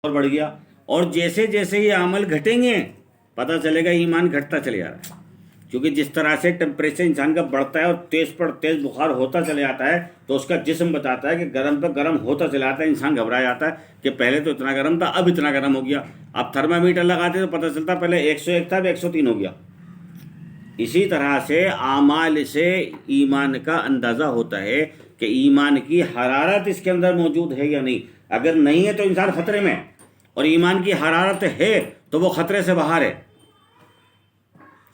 اور بڑھ گیا. اور جیسے جیسے یہ عمل گھٹیں گے پتہ چلے گا ایمان گھٹتا چلے جا رہا ہے. کیونکہ جس طرح سے ٹمپریچر انسان کا بڑھتا ہے اور تیز پر تیز بخار ہوتا چلے جاتا ہے تو اس کا جسم بتاتا ہے کہ گرم پہ گرم ہوتا چلا جاتا ہے. انسان گھبرا جاتا ہے کہ پہلے تو اتنا گرم تھا اب اتنا گرم ہو گیا. اب تھرمامیٹر لگاتے تو پتہ چلتا پہلے 101 تھا اب 103 ہو گیا. اسی طرح سے اعمال سے ایمان کا اندازہ ہوتا ہے کہ ایمان کی حرارت اس کے اندر موجود ہے یا نہیں. اگر نہیں ہے تو انسان خطرے میں، اور ایمان کی حرارت ہے تو وہ خطرے سے باہر ہے.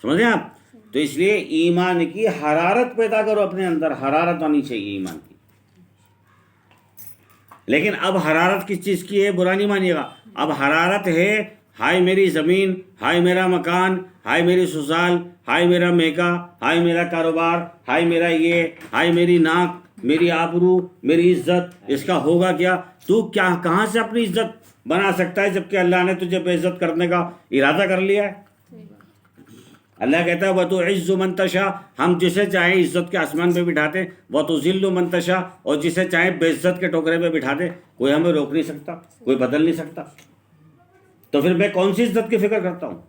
سمجھیں آپ؟ تو اس لیے ایمان کی حرارت پیدا کرو اپنے اندر، حرارت آنی چاہیے ایمان کی. لیکن اب حرارت کس چیز کی ہے برا نہیں مانیے گا. اب حرارت ہے ہائے میری زمین، ہائے میرا مکان، ہائے میری سسرال، ہائے میرا میکا، ہائے میرا کاروبار، ہائے میرا یہ، ہائے میری ناک، میری آبرو، میری عزت، اس کا ہوگا کیا؟ تو کیا کہاں سے اپنی عزت بنا سکتا ہے جبکہ اللہ نے تجھے بے عزت کرنے کا ارادہ کر لیا ہے. اللہ کہتا ہے وَتُعِزُّ مَن تَشَاءُ، ہم جسے چاہیں عزت کے آسمان پہ بٹھاتے، وَتُذِلُّ مَن تَشَاءُ، اور جسے چاہیں بے عزت کے ٹوکرے پہ بٹھاتے. کوئی ہمیں روک نہیں سکتا، کوئی بدل نہیں سکتا. تو پھر میں کون سی عزت کی فکر کرتا ہوں؟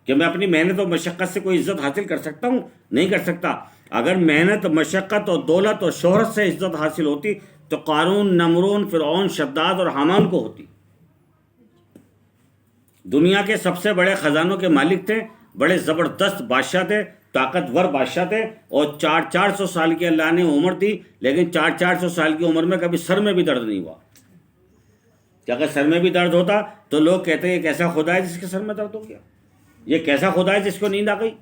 کہ میں اپنی محنت اور مشقت سے کوئی عزت حاصل کر سکتا ہوں؟ نہیں کر سکتا. اگر محنت، مشقت اور دولت اور شہرت سے عزت حاصل ہوتی تو قارون، نمرون، فرعون، شداد اور حامان کو ہوتی. دنیا کے سب سے بڑے خزانوں کے مالک تھے، بڑے زبردست بادشاہ تھے، طاقتور بادشاہ تھے، اور 400 سال کی اللہ نے عمر دی، لیکن 400 سال کی عمر میں کبھی سر میں بھی درد نہیں ہوا. کہ اگر سر میں بھی درد ہوتا تو لوگ کہتے ہیں یہ کیسا خدا ہے جس کے سر میں درد ہو گیا، یہ کیسا خدا ہے جس کو نیند آ گئی.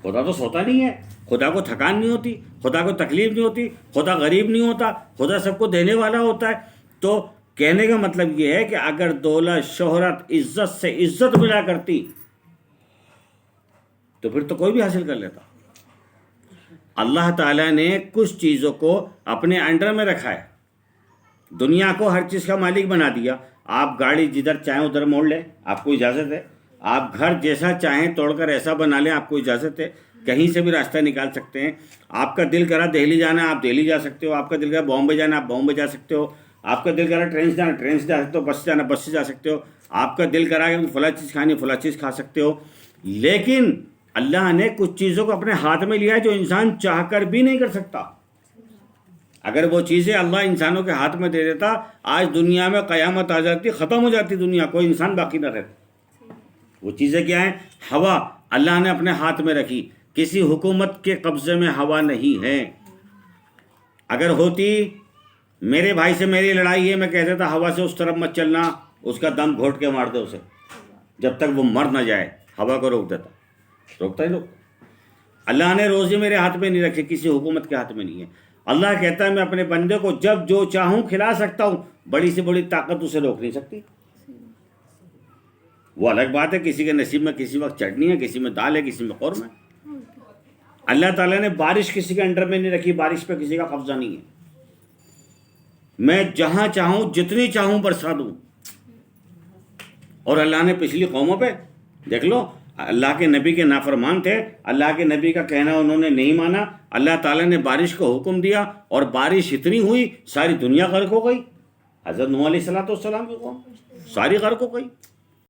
خدا تو سوتا نہیں ہے، خدا کو تھکان نہیں ہوتی، خدا کو تکلیف نہیں ہوتی، خدا غریب نہیں ہوتا، خدا سب کو دینے والا ہوتا ہے. تو کہنے کا مطلب یہ ہے کہ اگر دولت، شہرت، عزت سے عزت ملا کرتی تو پھر تو کوئی بھی حاصل کر لیتا. اللہ تعالیٰ نے کچھ چیزوں کو اپنے انڈر میں رکھا ہے. دنیا کو ہر چیز کا مالک بنا دیا. آپ گاڑی جدھر چاہیں ادھر موڑ لیں، آپ کو اجازت ہے. آپ گھر جیسا چاہیں توڑ کر ایسا بنا لیں، آپ کو اجازت ہے. کہیں سے بھی راستہ نکال سکتے ہیں. آپ کا دل کرا دہلی جانا آپ دہلی جا سکتے ہو، آپ کا دل کرا بامبے جانا آپ بامبے جا سکتے ہو، آپ کا دل کرا ٹرین سے جانا ٹرین سے جا سکتے ہو، بس سے جانا بس سے جا سکتے ہو، آپ کا دل کرا کہ فلاں چیز کھانی فلاں چیز کھا سکتے ہو. لیکن اللہ نے کچھ چیزوں کو اپنے ہاتھ میں لیا ہے جو انسان چاہ کر بھی نہیں کر سکتا. اگر وہ چیزیں اللہ انسانوں کے ہاتھ میں دے دیتا، آج دنیا میں قیامت آ جاتی، ختم ہو جاتی دنیا، کوئی انسان باقی نہ رہتا. وہ چیزیں کیا ہیں؟ ہوا اللہ نے اپنے ہاتھ میں رکھی. کسی حکومت کے قبضے میں ہوا نہیں ہے. اگر ہوتی، میرے بھائی سے میری لڑائی ہے، میں کہہ دیتا ہوا سے اس طرف مت چلنا، اس کا دم گھوٹ کے مار دے اسے جب تک وہ مر نہ جائے. ہوا کو روک دیتا، روکتا ہی لوگ. اللہ نے روزی میرے ہاتھ میں نہیں رکھی، کسی حکومت کے ہاتھ میں نہیں ہے. اللہ کہتا ہے میں اپنے بندے کو جب جو چاہوں کھلا سکتا ہوں، بڑی سے بڑی طاقت اسے روک نہیں سکتی. وہ الگ بات ہے، کسی کے نصیب میں کسی وقت چٹنی ہے، کسی میں دال ہے، کسی میں قورمہ ہے. اللہ تعالیٰ نے بارش کسی کے انڈر میں نہیں رکھی، بارش پہ کسی کا قبضہ نہیں ہے. میں جہاں چاہوں جتنی چاہوں برسا دوں. اور اللہ نے پچھلی قوموں پہ دیکھ لو، اللہ کے نبی کے نافرمان تھے، اللہ کے نبی کا کہنا انہوں نے نہیں مانا. اللہ تعالیٰ نے بارش کو حکم دیا اور بارش اتنی ہوئی ساری دنیا غرق ہو گئی. حضرت نوح علیہ السلام کی قوم ساری غرق ہو گئی.